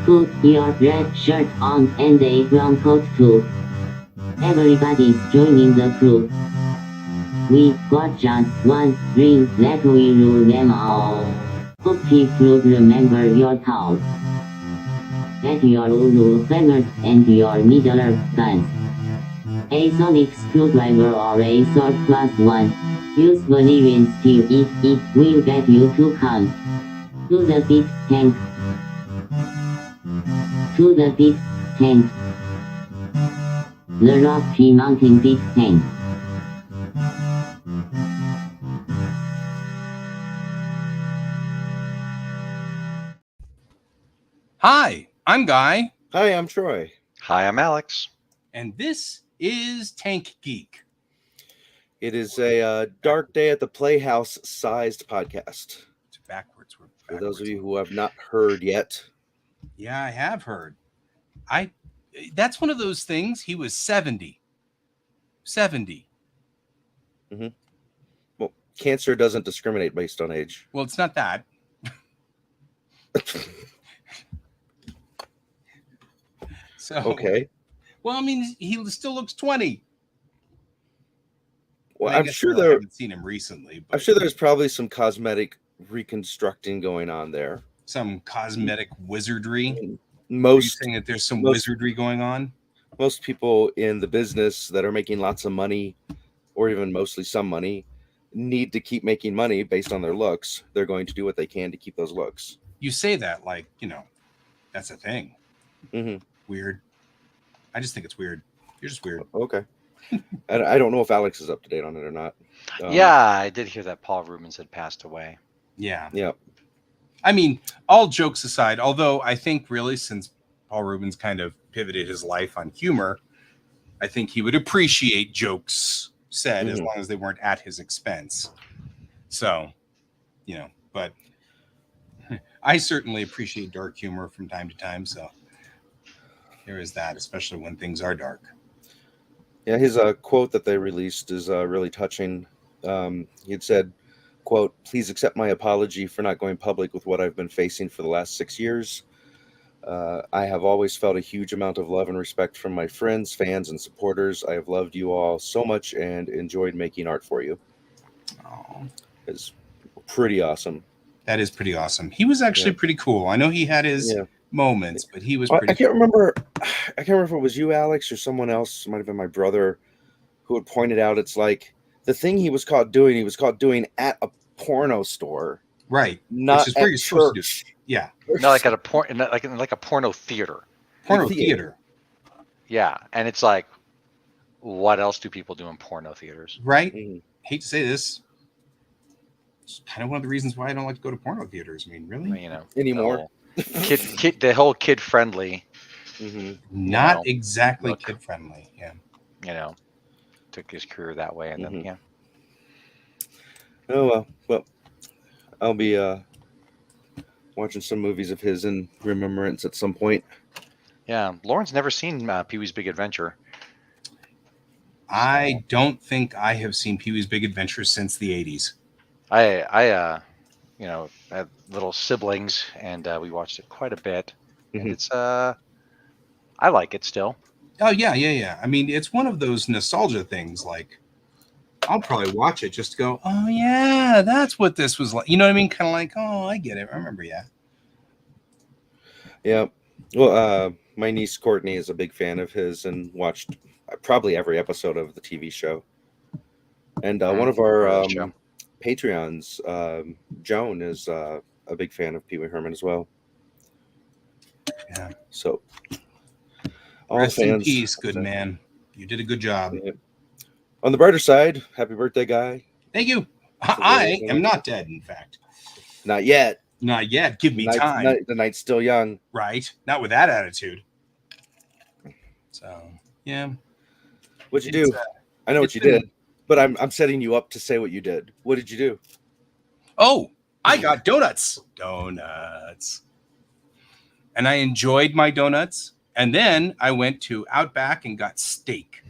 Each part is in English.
Put your red shirt on and a brown coat too. Everybody's joining the crew. We got just one ring that we rule them all. Hope you'll remember your towels. Get your Ulu feathers and your needler guns. A sonic screwdriver or a sword +1. Use Valerian steel if it will get you to come. To the big tank. To the big tank. The Rocky Mountain big tank. Hi, I'm Guy. Hi, I'm Troy. Hi, I'm Alex. And this is Tank Geek. It is a dark day at the Playhouse sized podcast. It's backwards. We're For those of backwards. you who have not heard yet. Yeah, I have heard. That's one of those things. He was 70. 70. Mm-hmm. Well, cancer doesn't discriminate based on age. Well, it's not that. So okay. Well, I mean, he still looks 20. Well, I I'm guess sure I there. haven't seen him recently. But I'm sure there's probably some cosmetic reconstructing going on there. Some cosmetic wizardry. Most Are you saying that there's some wizardry going on. Most people in the business that are making lots of money, or even mostly some money, need to keep making money based on their looks. They're going to do what they can to keep those looks. You say that like, that's a thing. Mm-hmm. Weird. I just think it's weird. You're just weird. Okay. I don't know if Alex is up to date on it or not. Yeah, I did hear that Paul Rubens had passed away. Yeah. Yeah. I mean, all jokes aside, although I think really since Paul Rubens kind of pivoted his life on humor, I think he would appreciate jokes said as long as they weren't at his expense. So, but I certainly appreciate dark humor from time to time. So there is that, especially when things are dark. Yeah, his quote that they released is really touching. He had said, quote, "Please accept my apology for not going public with what I've been facing for the last 6 years. I have always felt a huge amount of love and respect from my friends, fans, and supporters. I have loved you all so much and enjoyed making art for you." Oh, it's pretty awesome. That is pretty awesome. He was actually pretty cool. I know he had his moments, but he was pretty I can't remember if it was you, Alex, or someone else. It might have been my brother who had pointed out it's like the thing he was caught doing at a porno store. Right. Not which is where you're supposed to do. Yeah. No, like at a like a porno theater. Porno theater. Yeah, and it's like, what else do people do in porno theaters? Right. Hate to say this. It's kind of one of the reasons why I don't like to go to porno theaters. I mean, really? Anymore. The whole kid friendly. Not exactly kid friendly. Yeah. Took his career that way, and then Oh well, I'll be watching some movies of his in remembrance at some point. Yeah, Lauren's never seen Pee-wee's Big Adventure. I don't think I have seen Pee-wee's Big Adventure since the 80s. I have little siblings, and we watched it quite a bit. And it's I like it still. Oh yeah. I mean, it's one of those nostalgia things. Like, I'll probably watch it just to go, oh yeah, that's what this was like. You know what I mean? Kind of like, oh, I get it. I remember, Yeah. Well, my niece Courtney is a big fan of his and watched probably every episode of the TV show. And one of our Patreons, Joan, is a big fan of Pee Wee Herman as well. Yeah. So, rest in peace, good man. You did a good job. Yeah. On the brighter side, happy birthday, Guy. Thank you. I am not dead, in fact. Not yet. Not yet. Give me time. The night's still young. Right. Not with that attitude. So, yeah. What'd you do? I know what you did, but I'm setting you up to say what you did. What did you do? Oh, I got donuts. And I enjoyed my donuts. And then I went to Outback and got steak.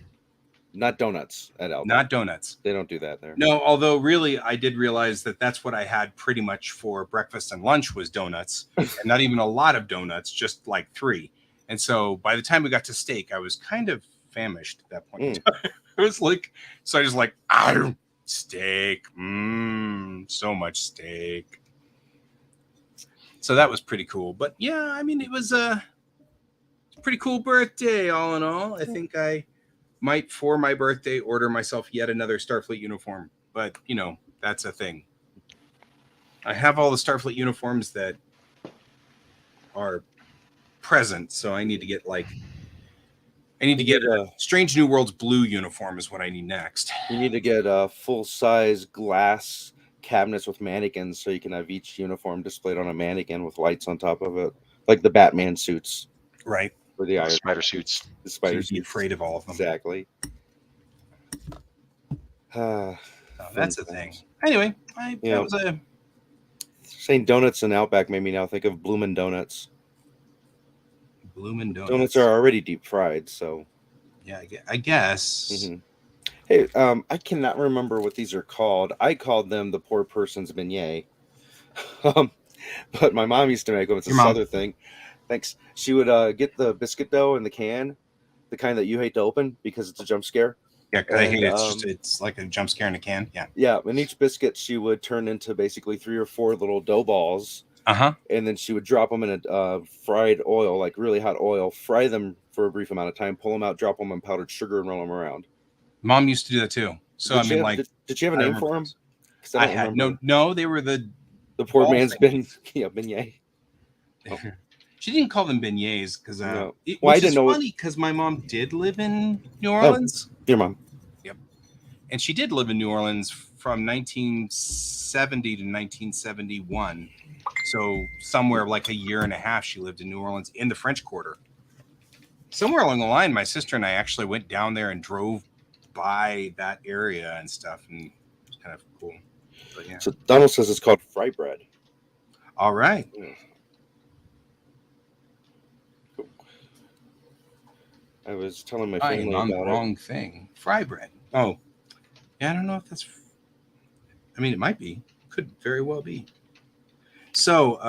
Not donuts at Outback. Not donuts. They don't do that there. No, although really, I did realize that that's what I had pretty much for breakfast and lunch was donuts, and not even a lot of donuts, just like 3. And so by the time we got to steak, I was kind of famished at that point. In time. It was like, so I was like, steak, so much steak. So that was pretty cool. But yeah, I mean, it was a pretty cool birthday, all in all. I think I might, for my birthday, order myself yet another Starfleet uniform. But, you know, that's a thing. I have all the Starfleet uniforms that are present, so I need to get a Strange New Worlds blue uniform is what I need next. You need to get full-size glass cabinets with mannequins so you can have each uniform displayed on a mannequin with lights on top of it, like the Batman suits. Right. Or the spider suits. The spider suits. You'd be afraid of all of them. Exactly. That's a thing. Anyway, that was a... Saying donuts and Outback made me now think of Bloomin' Donuts. Bloomin' Donuts. Donuts are already deep fried, so... Yeah, I guess. Mm-hmm. Hey, I cannot remember what these are called. I called them the poor person's beignet. But my mom used to make them. It's a Southern thing. Thanks. She would get the biscuit dough in the can, the kind that you hate to open because it's a jump scare. Yeah, because I hate it. It's like a jump scare in a can. Yeah. Yeah, and each biscuit she would turn into basically 3 or 4 little dough balls. And then she would drop them in a fried oil, like really hot oil, fry them for a brief amount of time, pull them out, drop them in powdered sugar, and roll them around. Mom used to do that too. So did she have a name for them? I had no. They were the poor man's beignet. Oh. She didn't call them beignets because I didn't know. Funny because my mom did live in New Orleans. Your mom. Yep, and she did live in New Orleans from 1970 to 1971. So somewhere like a year and a half, she lived in New Orleans in the French Quarter. Somewhere along the line, my sister and I actually went down there and drove by that area and stuff, and it was kind of cool. But yeah. So Donald says it's called fry bread. All right. Yeah. Cool. I was telling my family on about the wrong thing. Fry bread. Oh, yeah. I don't know if that's. I mean, it might be. Could very well be. So,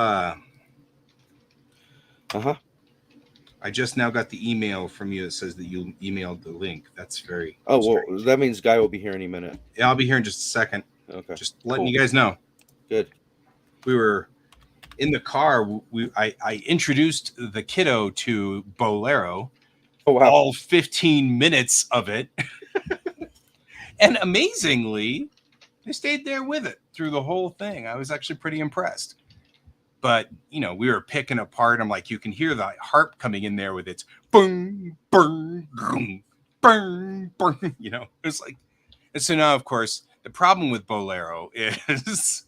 I just now got the email from you that says that you emailed the link. That's very. Oh, strange. Well, that means Guy will be here any minute. Yeah, I'll be here in just a second. Okay. Just letting you guys know. Good. We were in the car. I introduced the kiddo to Bolero. Oh, wow. All 15 minutes of it. And amazingly, they stayed there with it through the whole thing. I was actually pretty impressed. But, you know, we were picking apart. I'm like, you can hear the harp coming in there with its boom, boom, boom, boom, boom. You know, it's like, and so now, of course, the problem with Bolero is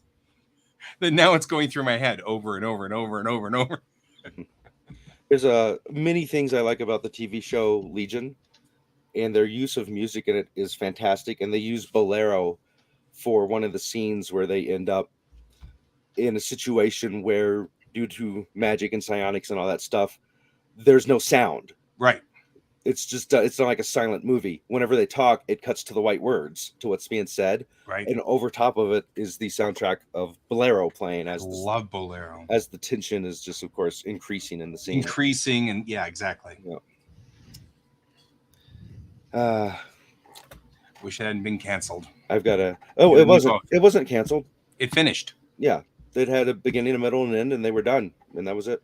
that now it's going through my head over and over and over and over and over. There's many things I like about the TV show Legion, and their use of music in it is fantastic. And they use Bolero for one of the scenes where they end up in a situation where, due to magic and psionics and all that stuff, there's no sound. Right. It's just it's not like a silent movie. Whenever they talk, it cuts to the white words, to what's being said. Right. And over top of it is the soundtrack of Bolero playing. Love Bolero. As the tension is just, of course, increasing in the scene. Increasing, and yeah, exactly. Yeah. Wish it hadn't been canceled. I've got a. Oh, it wasn't canceled. It finished. Yeah, it had a beginning, a middle, and an end, and they were done, and that was it.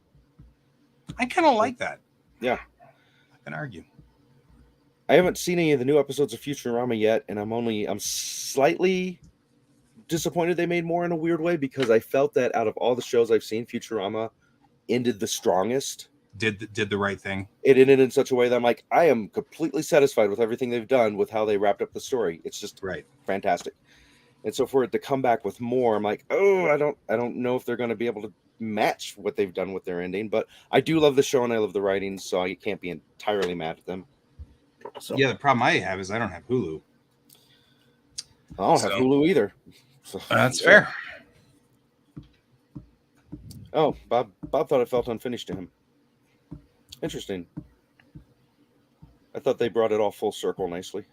I kind of like that. Yeah, I can argue. I haven't seen any of the new episodes of Futurama yet, and I'm slightly disappointed they made more in a weird way, because I felt that out of all the shows I've seen, Futurama ended the strongest. Did the right thing. It ended in such a way that I'm like, I am completely satisfied with everything they've done with how they wrapped up the story. It's just fantastic. And so for it to come back with more, I'm like, oh, I don't know if they're going to be able to match what they've done with their ending. But I do love the show and I love the writing, so I can't be entirely mad at them. So. Yeah, the problem I have is I don't have Hulu. I don't have Hulu either. So, that's fair. Oh, Bob thought it felt unfinished to him. Interesting. I thought they brought it all full circle nicely.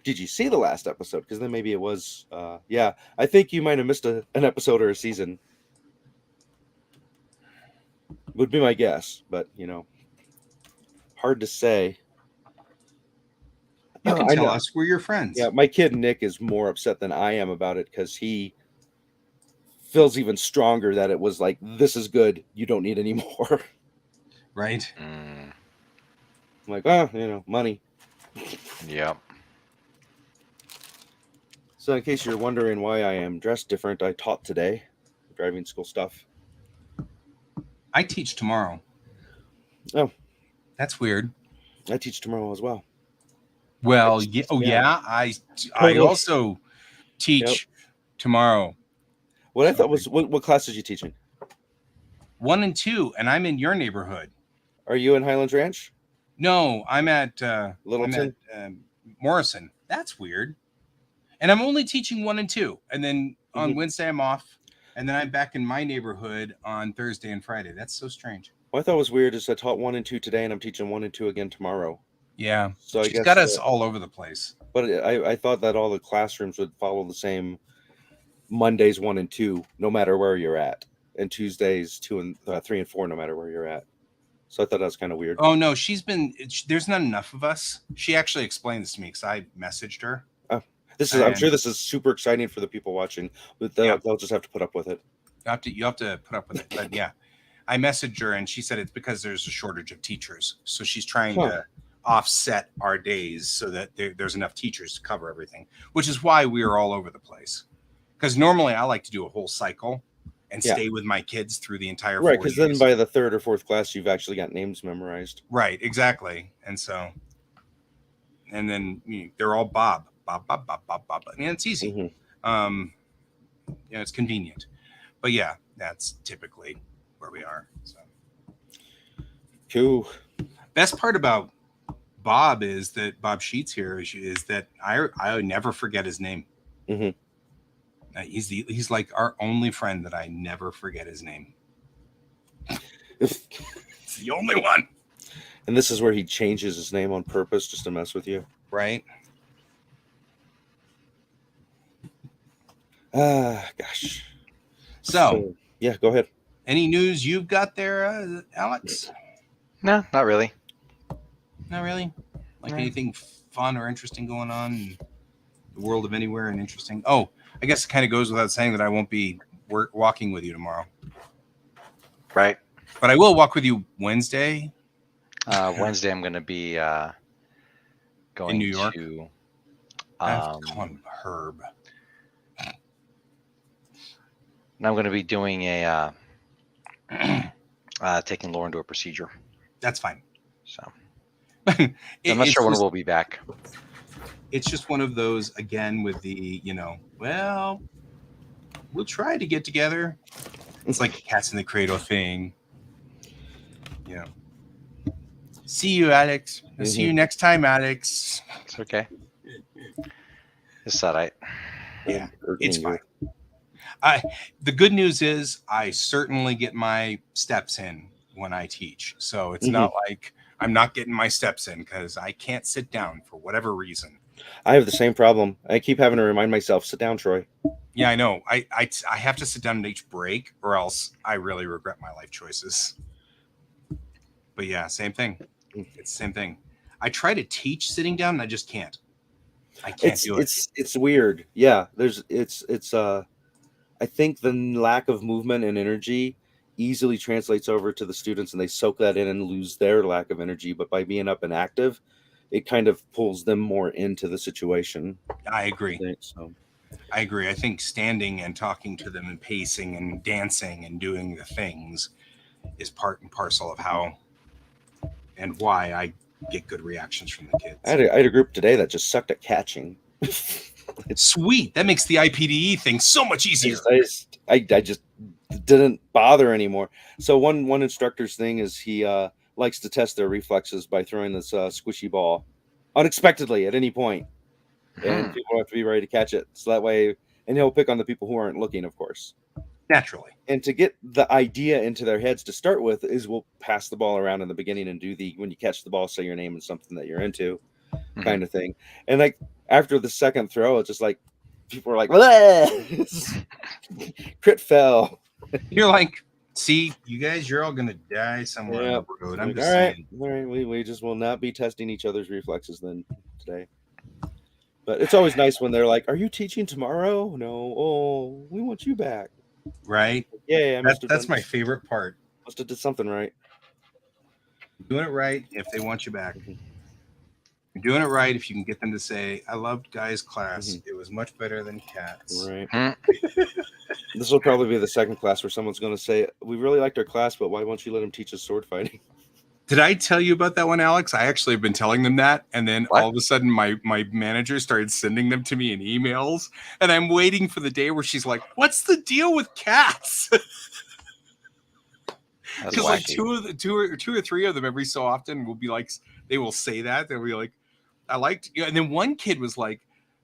did you see the last episode? Because then maybe it was, yeah. I think you might have missed an episode or a season. Would be my guess, but hard to say. You can I tell know. us we're your friends. Yeah, my kid Nick is more upset than I am about it because he feels even stronger that it was like, this is good. You don't need any more. Right? I'm like, money. Yep. So in case you're wondering why I am dressed different, I taught today, driving school stuff. I teach tomorrow. Oh. That's weird. I teach tomorrow as well. Well, yeah. I also teach tomorrow. What I thought was, what classes are you teaching? 1 and 2, and I'm in your neighborhood. Are you in Highlands Ranch? No, I'm at Littleton? Morrison. That's weird. And I'm only teaching 1 and 2, and then on Wednesday I'm off, and then I'm back in my neighborhood on Thursday and Friday. That's so strange. What I thought was weird is I taught 1 and 2 today, and I'm teaching 1 and 2 again tomorrow. Yeah, so she's got us all over the place. But I thought that all the classrooms would follow the same Mondays 1 and 2, no matter where you're at, and Tuesdays 2 and 3 and 4, no matter where you're at. So I thought that was kind of weird. Oh no, there's not enough of us. She actually explained this to me because I messaged her. I'm sure this is super exciting for the people watching, but they'll just have to put up with it. You have to put up with it. But yeah, I messaged her and she said it's because there's a shortage of teachers. So she's trying to offset our days so that there's enough teachers to cover everything, which is why we are all over the place. Because normally I like to do a whole cycle and stay with my kids through the entire 4 Right, because then by the 3rd or 4th class, you've actually got names memorized. Right, exactly. And then they're all Bob. I mean, it's easy. It's convenient. But yeah, that's typically where we are. So. Cool. Best part about Bob is that Bob Sheets here is that I never forget his name. He's like our only friend that I never forget his name. It's the only one. And this is where he changes his name on purpose just to mess with you. Right. Gosh. So yeah, go ahead. Any news you've got there, Alex? No, not really. Not really? Like anything fun or interesting going on in the world of Anywhere and interesting? Oh, I guess it kind of goes without saying that I won't be walking with you tomorrow. Right. But I will walk with you Wednesday. Wednesday I'm going to be going in New York. To I have to call him Herb. And I'm going to be doing a taking Lauren to a procedure. That's fine. So I'm not sure when we'll be back. It's just one of those, again, with the, well, we'll try to get together. It's like a cats in the cradle thing. See you, Alex. I'll see you next time, Alex. It's okay. It's all right. Yeah, it's fine. The good news is I certainly get my steps in when I teach. So it's not like I'm not getting my steps in because I can't sit down for whatever reason. I have the same problem. I keep having to remind myself, sit down, Troy. Yeah, I know. I have to sit down at each break or else I really regret my life choices. But yeah, same thing. It's the same thing. I try to teach sitting down and I just can't. I can't do it. It's weird. Yeah, I think the lack of movement and energy easily translates over to the students and they soak that in and lose their lack of energy. But by being up and active, it kind of pulls them more into the situation. I agree. I agree. I think standing and talking to them and pacing and dancing and doing the things is part and parcel of how and why I get good reactions from the kids. I had a group today that just sucked at catching. It's sweet. That makes the IPDE thing so much easier. I just didn't bother anymore. So one instructor's thing is he likes to test their reflexes by throwing this squishy ball unexpectedly at any point. And people have to be ready to catch it. So that way, and he'll pick on the people who aren't looking, of course. Naturally. And to get the idea into their heads to start with is we'll pass the ball around in the beginning and do when you catch the ball, say your name and something that you're into kind of thing. And after the second throw, it's just like people were like, "Bleh!" Crit fell. You're like, see, you guys, you're all gonna die somewhere on Yep. the road. I'm Like, just all right, saying. all right. We just will not be testing each other's reflexes then today. But it's always nice when they're like, "Are you teaching tomorrow?" No. Oh, we want you back. Right? Yeah, I must have That's done. my favorite part. Must have did something right. Doing it right if they want you back. Mhm. You're doing it right if you can get them to say, I loved guys' class. Mhm. It was much better than cats. Right. Hmm. This will probably be the second class where someone's going to say, "We really liked our class, but why won't you let them teach us sword fighting?" Did I tell you about that one, Alex? I actually have been telling them that, and then What? all of a sudden my manager started sending them to me in emails, and I'm waiting for the day where she's like, "What's the deal with cats?" That's Because like wacky. two or three of them every so often will be like, they will say that they'll be like, "I liked you," and then one kid was like,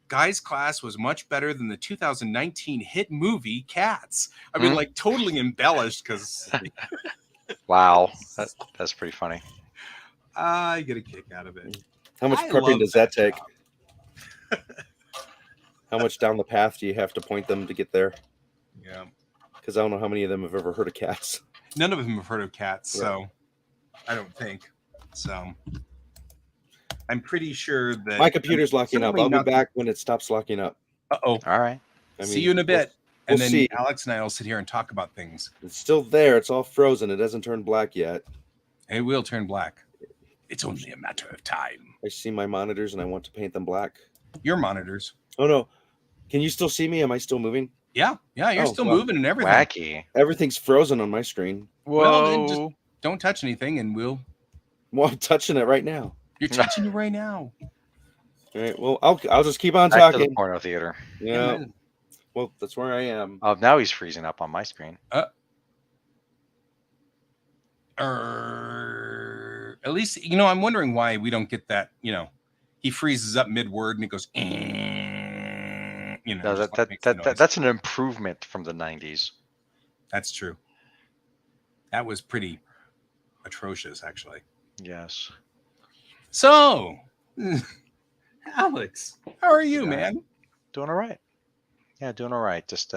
"Guy's class was much better than the 2019 hit movie Cats." I mean, Hmm? like totally embellished because Wow, that's pretty funny. I get a kick out of it. How much I prepping love does that take? job. How much down the path do you have to point them to get there? Yeah. Because I don't know how many of them have ever heard of cats. None of them have heard of cats, Right. so I don't think. So I'm pretty sure that My computer's locking up. certainly I'll be not. back when it stops locking up. Uh-oh. All right. I See mean, you in a bit. We'll And then see. Alex and I will sit here and talk about things. It's still there. It's all frozen. It hasn't turned black yet. It will turn black. It's only a matter of time. I see my monitors and I want to paint them black. Your monitors. Oh no. Can you still see me? Am I still moving? Yeah, you're Oh, still well. moving and everything. Wacky. Everything's frozen on my screen. Well, then just don't touch anything and we'll. Well, I'm touching it right now. You're touching it right now. All right. Well, I'll just keep on Back to the talking. porno theater. Yeah. Well, that's where I am. Oh, now he's freezing up on my screen. At least, I'm wondering why we don't get that, he freezes up mid-word and it goes, No, just like makes a noise. that's an improvement from the 90s. That's true. That was pretty atrocious, actually. Yes. So, Alex, how are you, man? Doing all right. Yeah, doing all right. Just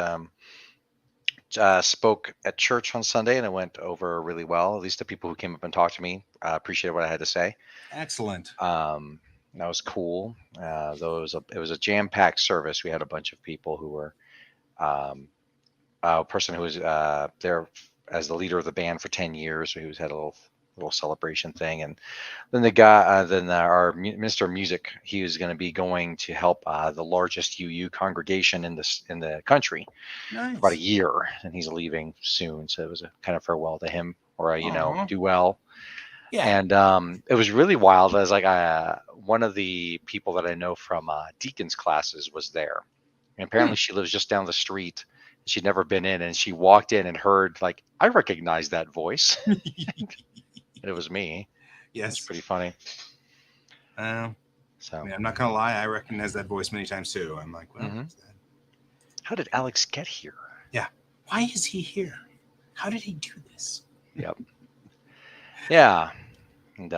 spoke at church on Sunday and it went over really well. At least the people who came up and talked to me appreciated what I had to say. Excellent. That was cool. It was a jam-packed service. We had a bunch of people who were a person who was there as the leader of the band for 10 years. So he had a little celebration thing, and then the guy, our minister of music, he was going to be going to help the largest UU congregation in the country Nice. for about a year, and he's leaving soon. So it was a kind of farewell to him, or do well. Yeah. And it was really wild. I was like, one of the people that I know from Deacon's classes was there, and apparently she lives just down the street. She'd never been in, and she walked in and heard, like, I recognize that voice. It was me. Yes. It's pretty funny. So I'm not gonna lie, I recognize that voice many times too. I'm like, well, what's that? How did Alex get here? Yeah. Why is he here? How did he do this? Yep. Yeah. And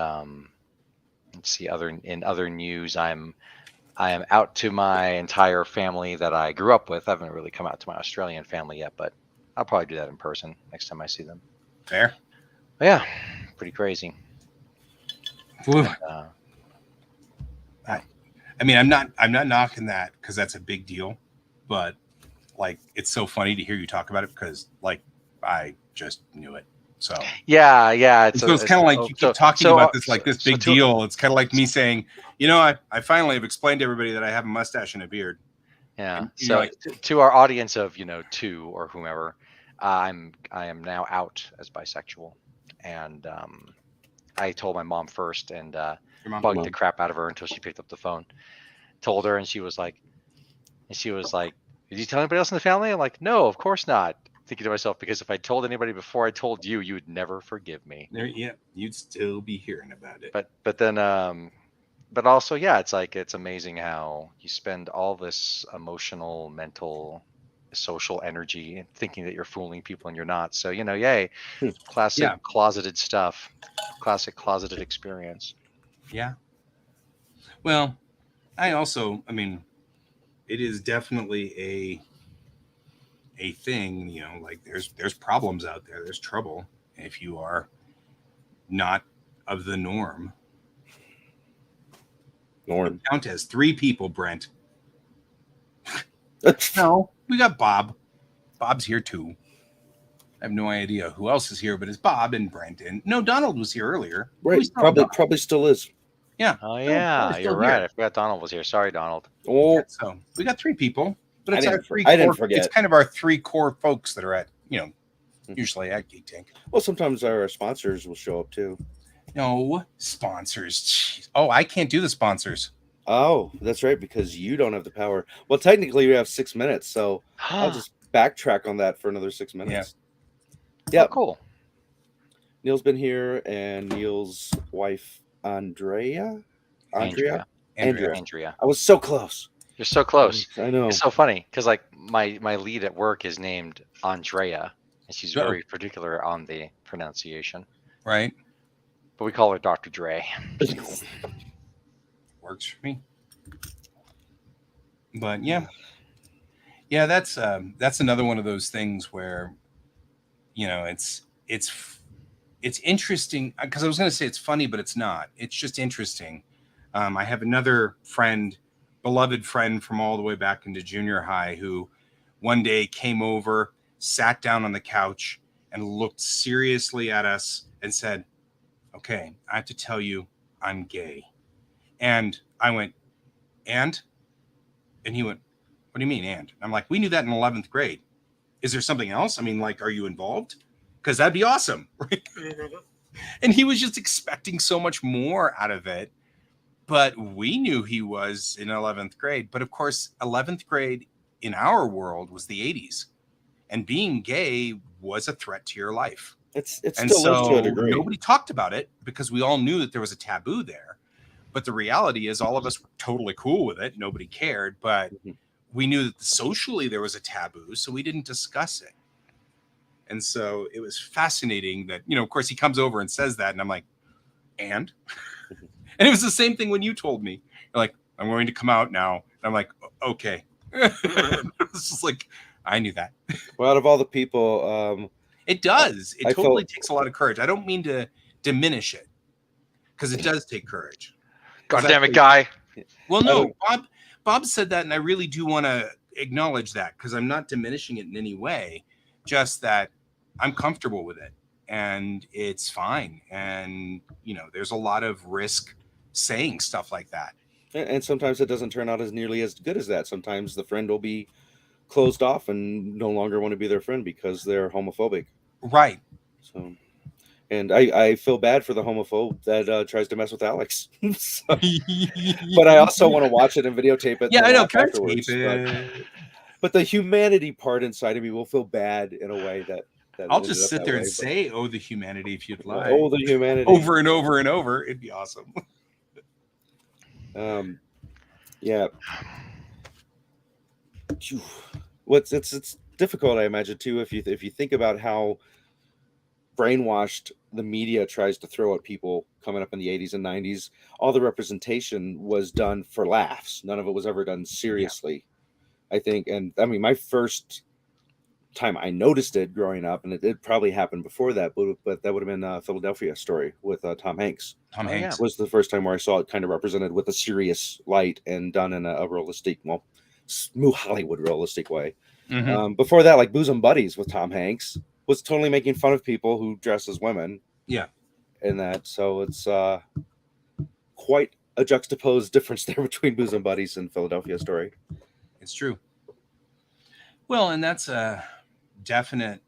let's see. In other news, I am out to my entire family that I grew up with. I haven't really come out to my Australian family yet, but I'll probably do that in person next time I see them. Fair. But yeah, pretty crazy. I mean, I'm not knocking that because that's a big deal, but like it's so funny to hear you talk about it because like I just knew it. So yeah, it's kind of like you keep talking about this like this big deal. It's kind of like me saying, I finally have explained to everybody that I have a mustache and a beard. Yeah. And so to our audience of 2 or whomever, I am now out as bisexual, and I told my mom first and bugged the crap out of her until she picked up the phone. Told her, and she was like, "Did you tell anybody else in the family?" I'm like, "No, of course not." Thinking to myself, because if I told anybody before I told you, you would never forgive me. Yeah, you'd still be hearing about it. But then, but also, yeah, it's amazing how you spend all this emotional, mental, social energy thinking that you're fooling people and you're not. So yay, classic closeted stuff, classic closeted experience. Yeah. Well, I mean, it is definitely a thing, like there's problems out there. There's trouble if you are not of the norm. Norm. Count as 3 people, Brent. No, we got Bob. Bob's here too. I have no idea who else is here, but it's Bob and Brent. And no, Donald was here earlier. Right. Probably still is. Yeah. Oh yeah, still you're right. here. I forgot Donald was here. Sorry, Donald. Oh, Yeah, so we got 3 people, but it's I our didn't- 3 I didn't core, forget. It's kind of our 3 core folks that are at, usually at Geek Tank. well, sometimes our sponsors will show up too. No sponsors. Jeez. Oh, I can't do the sponsors. Oh, that's right, because you don't have the power. Well, technically, we have 6 minutes, so I'll just backtrack on that for another 6 minutes. Yeah. Oh, cool. Neil's been here, and Neil's wife, Andrea. I was so close. You're so close. I know. It's so funny because like my lead at work is named Andrea, and she's very particular on the pronunciation. Right. But we call her Dr. Dre. Works for me. But yeah, that's another one of those things where, it's interesting, because I was going to say it's funny, but it's not. It's just interesting. I have another friend, beloved friend from all the way back into junior high, who one day came over, sat down on the couch, and looked seriously at us and said, "Okay, I have to tell you, I'm gay." And I went, "And?" And he went, "What do you mean, and?" I'm like, "We knew that in 11th grade. Is there something else? I mean, like, are you involved? Because that'd be awesome." And he was just expecting so much more out of it. But we knew he was in 11th grade. But of course, 11th grade in our world was the 80s. And being gay was a threat to your life. It And still is so to a degree. nobody talked about it because we all knew that there was a taboo there. But the reality is all of us were totally cool with it. Nobody cared. But we knew that socially there was a taboo, so we didn't discuss it. And so it was fascinating that, of course, he comes over and says that. And I'm like, and? And it was the same thing when you told me. You're like, "I'm going to come out now." And I'm like, "Okay." It's just like, I knew that. Well, out of all the people, it does. It totally takes a lot of courage. I don't mean to diminish it, because it does take courage. God damn it, guy. Well, no, Bob said that, and I really do want to acknowledge that, because I'm not diminishing it in any way. Just that I'm comfortable with it, and it's fine. And there's a lot of risk saying stuff like that. And sometimes it doesn't turn out as nearly as good as that. Sometimes the friend will be closed off and no longer want to be their friend because they're homophobic. Right. So, and I feel bad for the homophobe that tries to mess with Alex. But I also want to watch it and videotape it. Yeah, I know. Afterwards. But the humanity part inside of me will feel bad in a way that I'll just sit there and say, "Oh, the humanity," if you'd like. Oh, the humanity. Over and over and over. It'd be awesome. Yeah. It's difficult, I imagine, too, if you think about how brainwashed the media tries to throw at people coming up in the 80s and 90s. All the representation was done for laughs. None of it was ever done seriously, I think. And I mean, my first time I noticed it growing up, and it probably happened before that, but that would have been Philadelphia Story with Tom Hanks. Tom Hanks was the first time where I saw it kind of represented with a serious light and done in a realistic, smooth Hollywood realistic way. Before that, like Bosom Buddies with Tom Hanks was totally making fun of people who dress as women. Yeah. And that, so it's quite a juxtaposed difference there between Bosom Buddies and Philadelphia Story. It's true. Well, and that's a definite,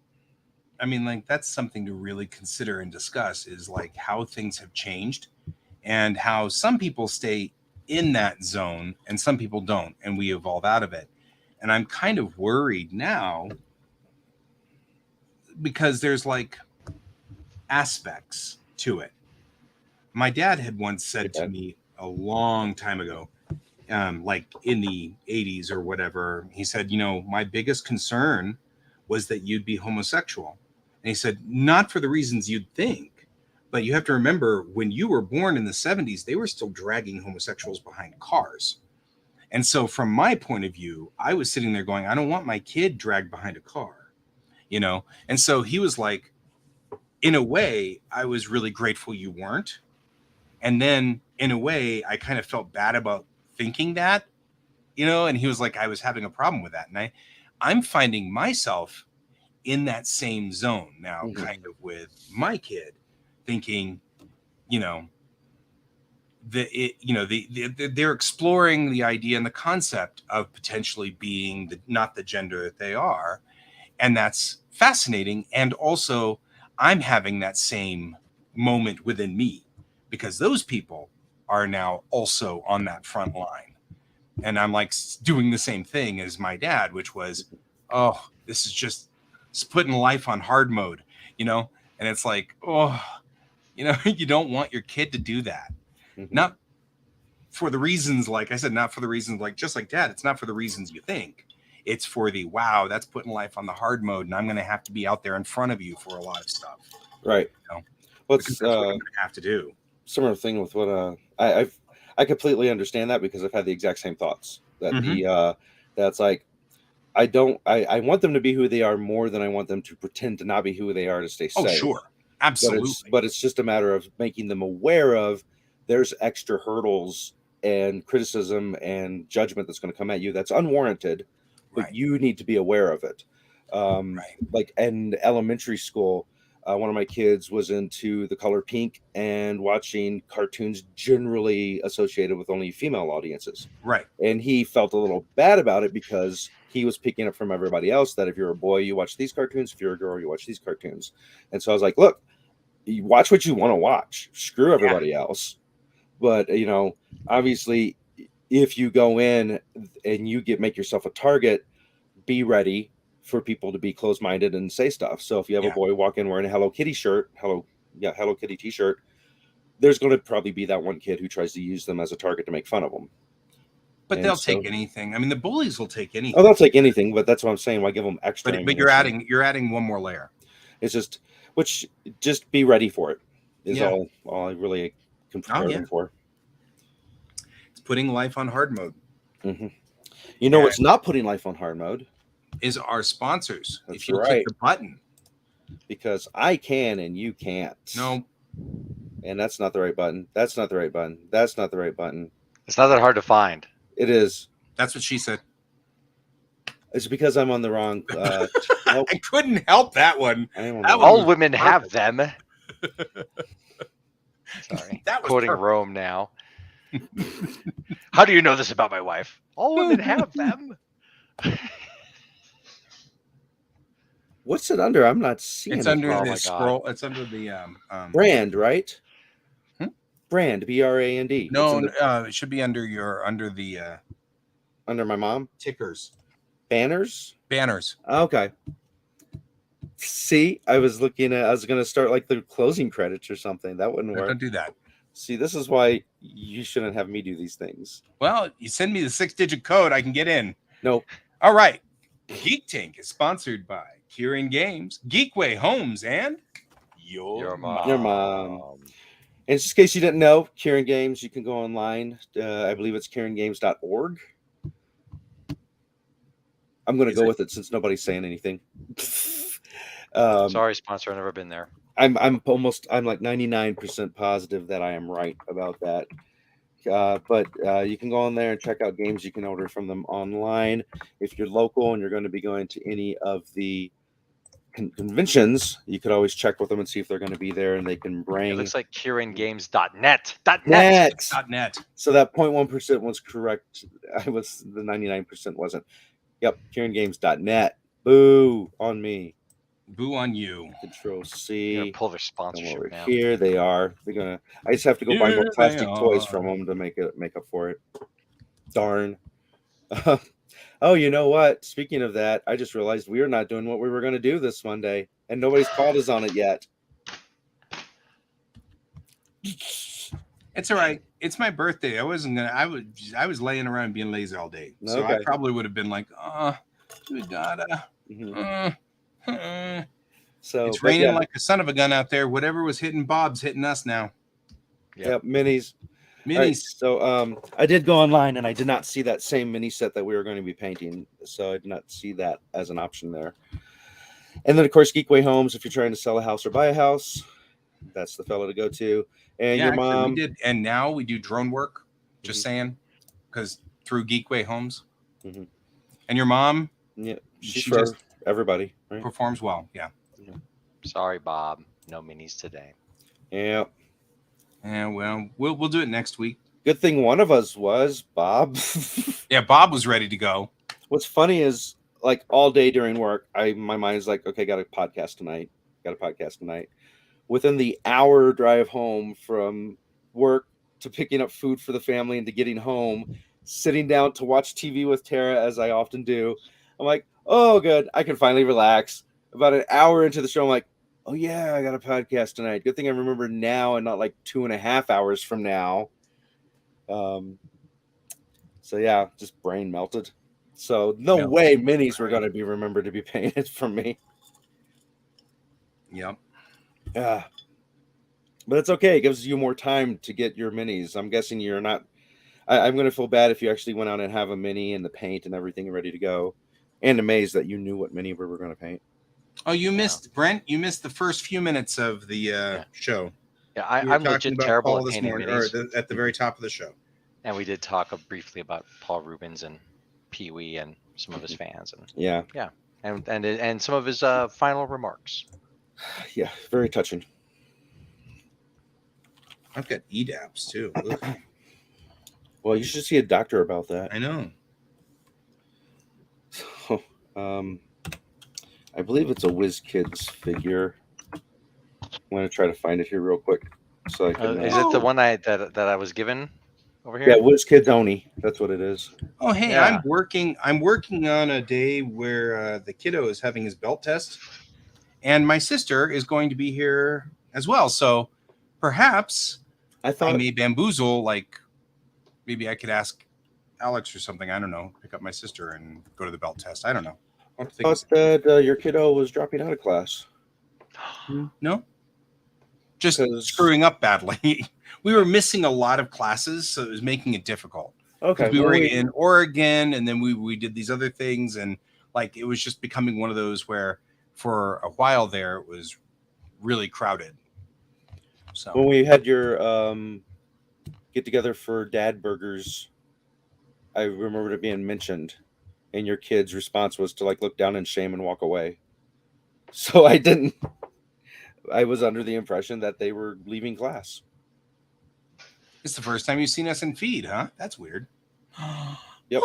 I mean, like, that's something to really consider and discuss, is like how things have changed and how some people stay in that zone and some people don't, and we evolve out of it. And I'm kind of worried now because there's like aspects to it. My dad had once said to me a long time ago, like in the 80s or whatever, he said, my biggest concern was that you'd be homosexual. And he said, not for the reasons you'd think, but you have to remember when you were born in the 70s, they were still dragging homosexuals behind cars. And so from my point of view, I was sitting there going, I don't want my kid dragged behind a car, you know? And so he was like, in a way, I was really grateful you weren't. And then in a way, I kind of felt bad about thinking that, you know, and he was like, I was having a problem with that. And I'm finding myself in that same zone now, kind of with my kid, thinking, you know, they're exploring the idea and the concept of potentially being not the gender that they are. And that's fascinating. And also I'm having that same moment within me, because those people are now also on that front line. And I'm like doing the same thing as my dad, which was, oh, this is just putting life on hard mode, you know? And it's like, oh, you know, you don't want your kid to do that. Not for the reasons, like I said, not for the reasons like, just like dad, it's not for the reasons you think. It's for the, wow, that's putting life on the hard mode. And I'm going to have to be out there in front of you for a lot of stuff. Right. You know? What's that's what I'm going to have to do. Similar thing with what I completely understand that, because I've had the exact same thoughts that that's like, I want them to be who they are more than I want them to pretend to not be who they are to stay safe. Oh, sure. Absolutely. But it's just a matter of making them aware of there's extra hurdles and criticism and judgment that's going to come at you that's unwarranted, but you need to be aware of it. Like in elementary school, one of my kids was into the color pink and watching cartoons generally associated with only female audiences. Right. And he felt a little bad about it because he was picking up from everybody else that if you're a boy, you watch these cartoons. If you're a girl, you watch these cartoons. And so I was like, look, you watch what you want to watch. Screw everybody else. But, you know, obviously, if you go in and you make yourself a target, be ready for people to be closed-minded and say stuff. So if you have a boy walk in wearing a Hello Kitty shirt, Hello Kitty t-shirt, there's going to probably be that one kid who tries to use them as a target to make fun of them. But they'll take anything. I mean, the bullies will take anything. Oh, they'll take anything, but that's what I'm saying. Why give them extra? But you're adding one more layer. It's just be ready for it. Is all I really can prepare them for. It's putting life on hard mode. You know what's not putting life on hard mode? Is our sponsors. That's if you right. click the button. Because I can and you can't. No. And that's not the right button. That's not the right button. That's not the right button. It's not that hard to find. It is. That's what she said. It's because I'm on the wrong. I couldn't help that one. All women have them. Sorry. That was quoting perfect. Rome now. How do you know this about my wife? All women have them. What's it under? I'm not seeing it's it. Under the scroll. It's under the brand, right? Brand, BRAND. No, it should be under the under my mom tickers. Banners. Okay. See, I was going to start like the closing credits or something. That wouldn't work. Don't do that. See, this is why you shouldn't have me do these things. Well, you send me the 6-digit code, I can get in. Nope. All right. Geek Tank is sponsored by Kieran Games, Geekway Homes, and your mom. And just in case you didn't know, Kieran Games, you can go online. I believe it's KieranGames.org. I'm going to go with it since nobody's saying anything. Sorry, sponsor. I've never been there. I'm like 99% positive that I am right about that. But you can go on there and check out games. You can order from them online. If you're local and you're going to be going to any of the conventions, you could always check with them and see if they're going to be there, and they can bring. It looks like KieranGames.net. .net. So that 0.1% was correct. The 99% wasn't. Yep, KieranGames.net. Boo on me. Boo on you. Control C. You're gonna pull their sponsorship over now. Here they are. They're gonna. I just have to go buy more plastic toys from them to make up for it. Darn. Oh, you know what? Speaking of that, I just realized we are not doing what we were going to do this Monday, and nobody's called us on it yet. It's all right. It's my birthday. I wasn't gonna. I was laying around being lazy all day, so I probably would have been like, we gotta. So it's raining like a son of a gun out there. Whatever was hitting Bob's hitting us now. Yep, minis. Minis. Right, so I did go online and I did not see that same mini set that we were going to be painting. So I did not see that as an option there. And then of course Geekway Homes, if you're trying to sell a house or buy a house, that's the fellow to go to. And your actually, mom, we did, and now we do drone work. Just saying, because through Geekway Homes, and your mom, yeah, she's she for just everybody, right? performs well. Yeah. Sorry, Bob. No minis today. Yeah. And well, we'll do it next week. Good thing one of us was Bob. Yeah, Bob was ready to go. What's funny is like all day during work, my mind is like, okay, got a podcast tonight. Within the hour drive home from work to picking up food for the family and to getting home, sitting down to watch TV with Tara, as I often do, I'm like, oh, good. I can finally relax. About an hour into the show, I'm like, oh, yeah, I got a podcast tonight. Good thing I remember now and not like 2.5 hours from now. So, yeah, just brain melted. So, no way minis were going to be remembered to be painted for me. Yep. Yeah. But it's okay. It gives you more time to get your minis. I'm guessing you're not. I'm going to feel bad if you actually went out and have a mini and the paint and everything ready to go. And amazed that you knew what mini we were going to paint. Oh, you missed, Brent. You missed the first few minutes of the show. Yeah, I'm legit terrible at painting minis. At the very top of the show. And we did talk briefly about Paul Rubens and Pee Wee and some of his fans. And yeah, and some of his final remarks. Yeah, very touching. I've got EDAPs too. Well, you should see a doctor about that. I know. So, I believe it's a WizKids figure. I'm going to try to find it here real quick. So I can, is it the one that I was given over here? Yeah, WizKids Oni. That's what it is. Oh, hey, yeah. I'm working on a day where the kiddo is having his belt test, and my sister is going to be here as well. So perhaps I may bamboozle, like maybe I could ask Alex or something. I don't know. Pick up my sister and go to the belt test. I don't know. I thought that your kiddo was dropping out of class. No, just screwing up badly. We were missing a lot of classes, so it was making it difficult. Okay, we were in Oregon, and then we did these other things, and like it was just becoming one of those where for a while there it was really crowded. So when we had your get together for Dad Burgers, I remember it being mentioned, and your kid's response was to like look down in shame and walk away. So I was under the impression that they were leaving class. It's the first time you've seen us in feed, huh? That's weird. Yep.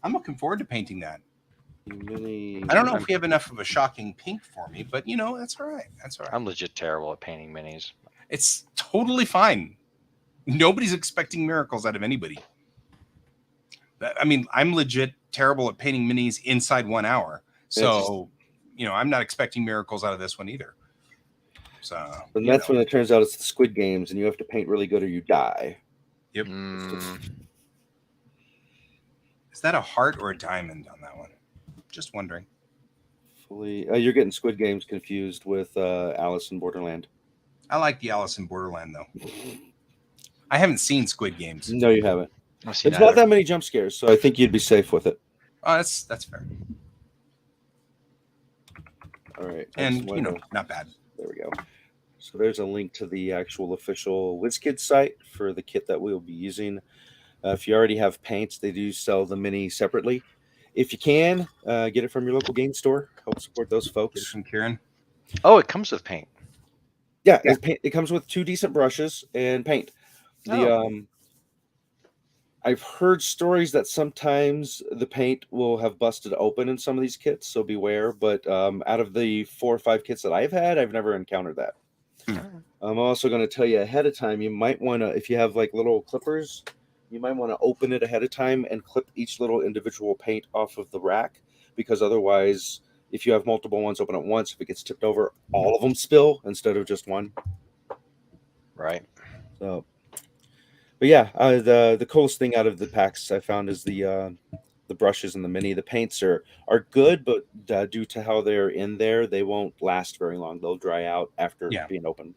I'm looking forward to painting that. Mini... I don't know if we have enough of a shocking pink for me, but you know, that's all right. That's all right. I'm legit terrible at painting minis. It's totally fine. Nobody's expecting miracles out of anybody. I mean, I'm legit terrible at painting minis inside 1 hour. So, you know, I'm not expecting miracles out of this one either. So, and that's when it turns out it's the Squid Games and you have to paint really good or you die. Yep. Is that a heart or a diamond on that one? Just wondering. You're getting Squid Games confused with Alice in Borderland. I like the Alice in Borderland, though. I haven't seen Squid Games. No, you haven't. It's not that many jump scares, so I think you'd be safe with it. Oh, that's fair. All right. And, you know, not bad. There we go. So there's a link to the actual official WizKids site for the kit that we'll be using. If you already have paints, they do sell the mini separately. If you can, get it from your local game store. Help support those folks. Get it from Kieran. Oh, it comes with paint. Yeah, it comes with 2 decent brushes and paint. I've heard stories that sometimes the paint will have busted open in some of these kits, so beware. But out of the 4 or 5 kits that I've had, I've never encountered that. I'm also going to tell you ahead of time, you might want to, if you have like little clippers, you might want to open it ahead of time and clip each little individual paint off of the rack, because otherwise, if you have multiple ones open at once, if it gets tipped over, all of them spill instead of just one. Right. So, but yeah, the coolest thing out of the packs I found is the the brushes and the mini. The paints are good, but due to how they're in there, they won't last very long. They'll dry out after being opened.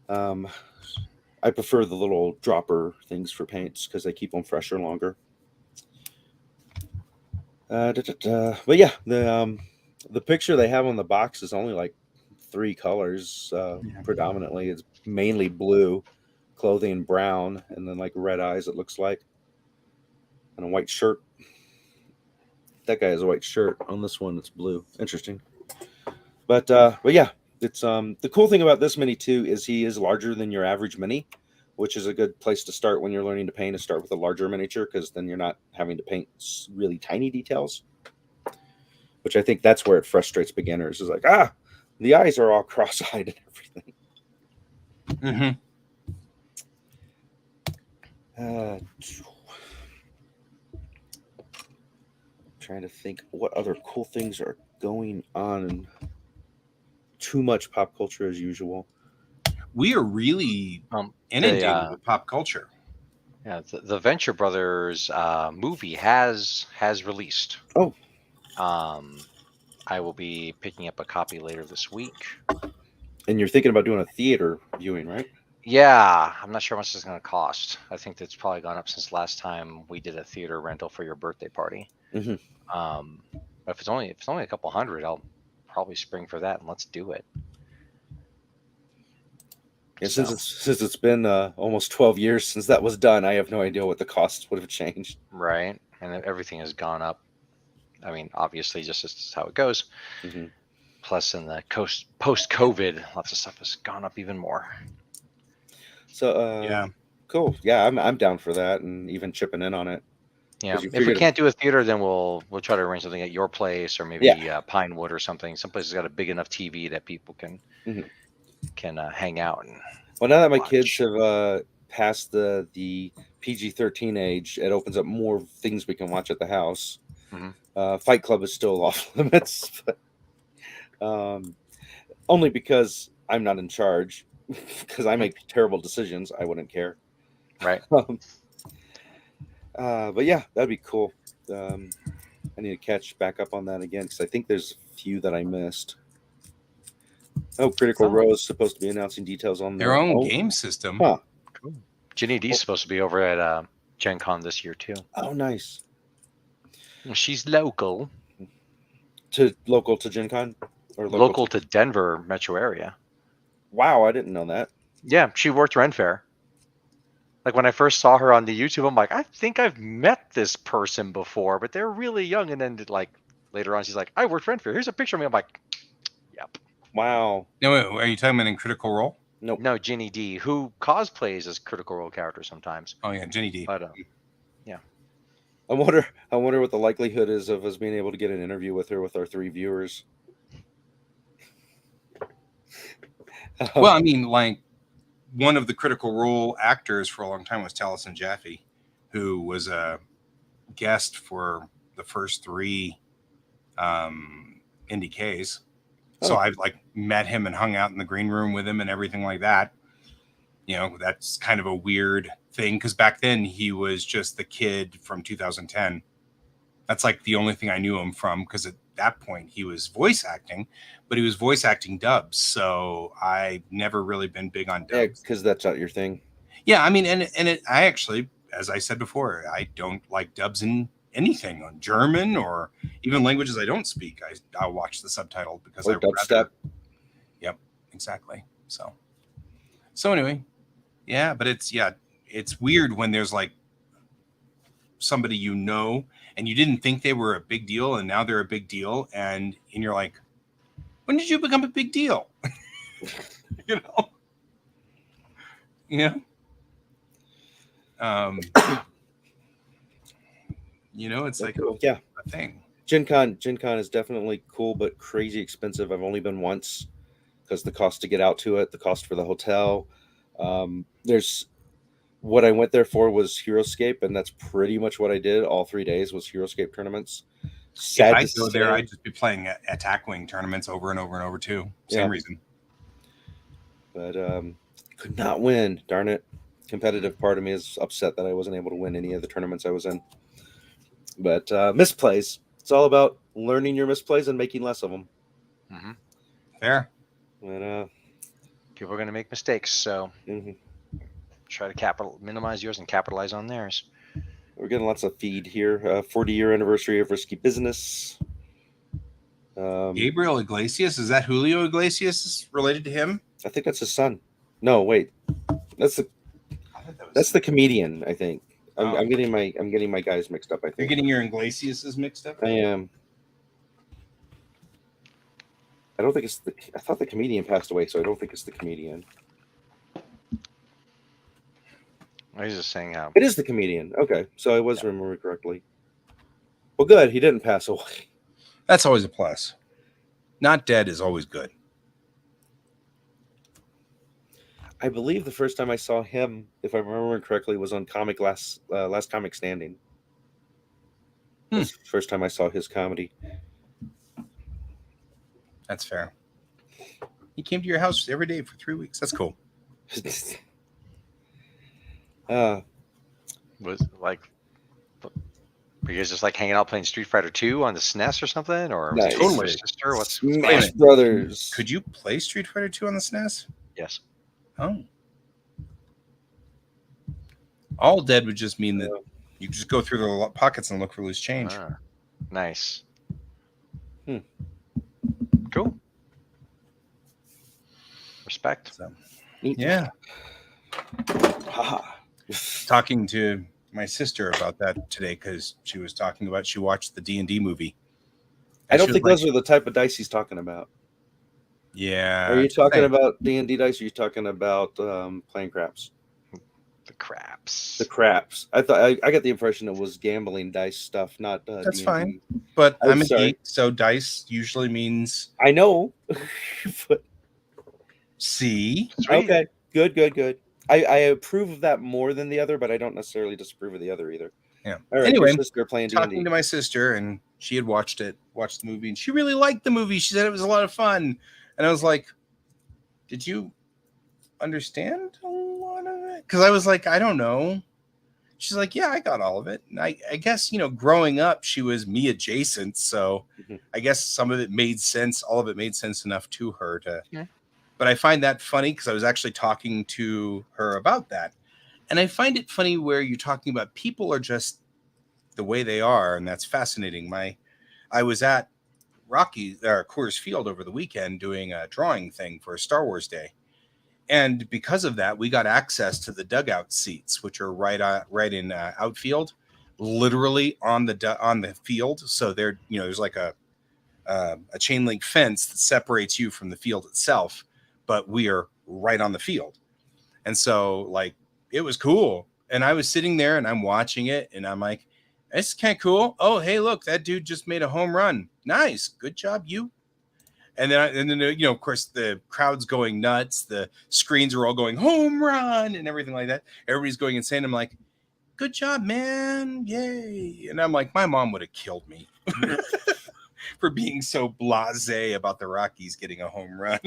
I prefer the little dropper things for paints because they keep them fresher longer. But yeah, the picture they have on the box is only like 3 colors. Predominantly, it's mainly blue, clothing brown, and then like red eyes. It looks like, and a white shirt. That guy has a white shirt. On this one, it's blue. Interesting. But yeah, it's the cool thing about this mini too is he is larger than your average mini, which is a good place to start when you're learning to paint. To start with a larger miniature, because then you're not having to paint really tiny details. Which I think that's where it frustrates beginners. Is like, the eyes are all cross-eyed and everything. Trying to think what other cool things are going on in too much pop culture as usual. We are really inundated with pop culture. Yeah, the Venture Brothers movie has released. Oh. I will be picking up a copy later this week. And you're thinking about doing a theater viewing, right? Yeah, I'm not sure how much it's going to cost. I think that's probably gone up since last time we did a theater rental for your birthday party. But if it's only a couple hundred, I'll probably spring for that and let's do it. Yeah, so. since it's been almost 12 years since that was done, I have no idea what the costs would have changed. Right, and everything has gone up. I mean, obviously, just as how it goes. Plus, in the post-COVID, lots of stuff has gone up even more. So yeah, cool. Yeah, I'm down for that, and even chipping in on it. Yeah, if we can't do a theater, then we'll try to arrange something at your place or maybe Pinewood or something. Someplace has got a big enough TV that people can hang out and. Well, now that my kids have passed the PG-13 age, it opens up more things we can watch at the house. Fight Club is still off limits, but only because I'm not in charge. Because I make terrible decisions, I wouldn't care. Right. But yeah, that'd be cool. I need to catch back up on that again because I think there's a few that I missed. Oh, Critical Role is supposed to be announcing details on their own game system. Huh. Cool. Ginny D is supposed to be over at Gen Con this year too. Oh, nice. She's local. Local to Gen Con? Or local to Denver metro area. Wow, I didn't know that. Yeah, she worked Ren Fair. Like when I first saw her on the YouTube, I'm like, I think I've met this person before, but they're really young. And then like later on, she's like, I worked Ren Fair. Here's a picture of me. I'm like, yep. Wow. No, wait, are you talking about in Critical Role? Nope. No, Ginny D, who cosplays as Critical Role characters sometimes. Oh yeah, Ginny D. But yeah. I wonder what the likelihood is of us being able to get an interview with her with our 3 viewers. Well, I mean, like one of the Critical Role actors for a long time was Taliesin Jaffe, who was a guest for the first 3 NDKs. So I've like met him and hung out in the green room with him and everything like that. You know, that's kind of a weird thing because back then he was just the kid from 2010. That's like the only thing I knew him from because at that point he was voice acting, but he was voice acting dubs. So I've never really been big on dubs. Yeah, because that's not your thing. Yeah, I mean, I actually, as I said before, I don't like dubs in anything on German or even languages I don't speak. I'll watch the subtitle because I dubstep. Yep, exactly. So anyway, yeah, but it's weird when there's like somebody you know and you didn't think they were a big deal and now they're a big deal and you're like, when did you become a big deal? You know? It's like a thing. Gen Con is definitely cool but crazy expensive. I've only been once because the cost to get out to it, the cost for the hotel. There's what I went there for was Heroescape, and that's pretty much what I did. All 3 days was Heroescape tournaments. Sad if I'd go there, I'd just be playing Attack Wing tournaments over and over and over too. Same reason. But could not win. Darn it. competitive part of me is upset that I wasn't able to win any of the tournaments I was in. But misplays. It's all about learning your misplays and making less of them. Mm-hmm. Fair. And, People are going to make mistakes, so try to minimize yours and capitalize on theirs. We're getting lots of feed here. 40-year anniversary of Risky Business. Gabriel Iglesias, is that Julio Iglesias related to him? I think that's his son. No, wait, that's the comedian. I think I'm getting my guys mixed up. I think you're getting your Iglesias mixed up. I am. I don't think it's the. I thought the comedian passed away, so I don't think it's the comedian. I was just saying how it is the comedian. Okay, so I was remembering correctly. Well, good. He didn't pass away. That's always a plus. Not dead is always good. I believe the first time I saw him, if I remember correctly, was on Last Comic Standing. That's the first time I saw his comedy. That's fair. He came to your house every day for 3 weeks. That's cool. Was like, were you guys just like hanging out playing Street Fighter 2 on the SNES or something? Or nice. Totally sister? What's Smash Brothers? Could you play Street Fighter 2 on the SNES? Yes. Oh. All dead would just mean that you just go through the pockets and look for loose change. Nice. Cool. Respect. So, yeah. Talking to my sister about that today because she was talking about she watched the D&D movie. I don't think those are the type of dice he's talking about. Yeah. Are you talking about D&D dice? Or are you talking about playing craps? The craps. The craps. I thought I got the impression it was gambling dice stuff, not. That's D&D. fine. But I'm a sorry. geek, so dice usually means. I know. But... See. Okay. Good. I approve of that more than the other, but I don't necessarily disapprove of the other either. Yeah. All right. Anyway, playing talking D&D. to my sister, and she had watched the movie, and she really liked the movie. She said it was a lot of fun, and I was like, "Did you understand a lot of it?" Because I was like, "I don't know." She's like, "Yeah, I got all of it." And I guess growing up, she was me adjacent, so I guess some of it made sense. All of it made sense enough to her to. Yeah. But I find that funny because I was actually talking to her about that. And I find it funny where you're talking about people are just the way they are. And that's fascinating. I was at Coors Field over the weekend doing a drawing thing for a Star Wars Day. And because of that, we got access to the dugout seats, which are right in outfield, literally on the field. So there's like a chain link fence that separates you from the field itself, but we are right on the field. And so it was cool. And I was sitting there and I'm watching it and I'm like, it's kind of cool. Oh, hey, look, that dude just made a home run. Nice. Good job, you. And then of course, the crowd's going nuts. The screens are all going home run and everything like that. Everybody's going insane. I'm like, good job, man. Yay. And I'm like, my mom would have killed me for being so blasé about the Rockies getting a home run.